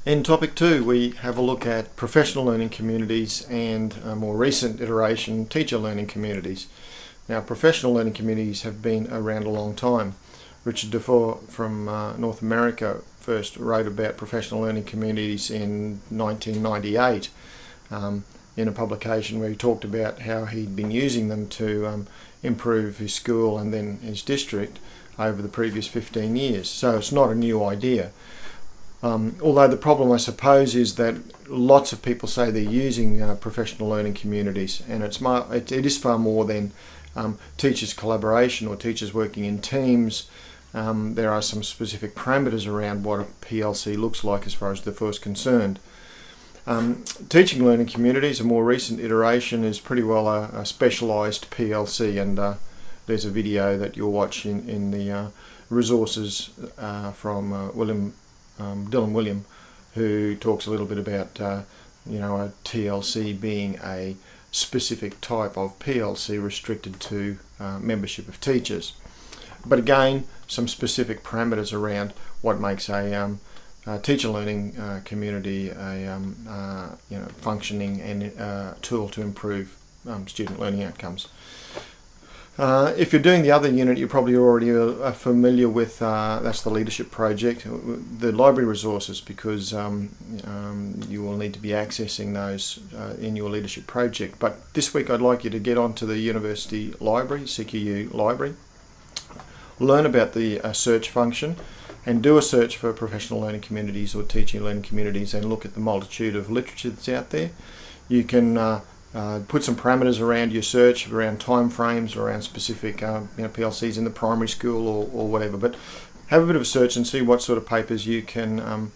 In topic 2, we have a look at professional learning communities and a more recent iteration, teacher learning communities. Now, professional learning communities have been around a long time. Richard Dufour from North America first wrote about professional learning communities in 1998 in a publication where he talked about how he'd been using them to improve his school and then his district over the previous 15 years. So it's not a new idea. Although the problem, I suppose, is that lots of people say they're using professional learning communities, and it is far more than teachers' collaboration or teachers working in teams. There are some specific parameters around what a PLC looks like as far as the first concerned. Teaching learning communities, a more recent iteration, is pretty well a specialised PLC, and there's a video that you'll watch in the resources from Dylan William, who talks a little bit about a TLC being a specific type of PLC restricted to membership of teachers. But again, some specific parameters around what makes a teacher learning community a functioning and tool to improve student learning outcomes. If you're doing the other unit, you're probably already familiar with that's the leadership project, the library resources, because you will need to be accessing those in your leadership project. But this week I'd like you to get onto the university library, CQU library, learn about the search function and do a search for professional learning communities or teaching learning communities and look at the multitude of literature that's out there. You can put some parameters around your search, around time frames, around specific PLCs in the primary school or whatever. But have a bit of a search and see what sort of papers you can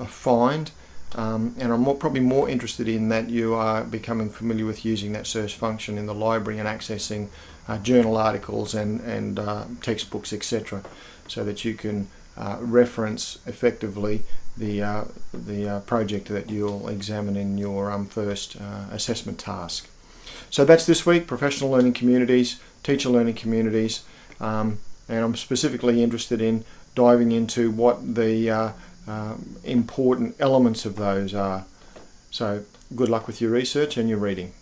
find. And I'm probably more interested in that you are becoming familiar with using that search function in the library and accessing journal articles and textbooks, etc., so that you can reference effectively the project that you'll examine in your first assessment task. So that's this week: professional learning communities, teacher learning communities, and I'm specifically interested in diving into what the important elements of those are. So good luck with your research and your reading.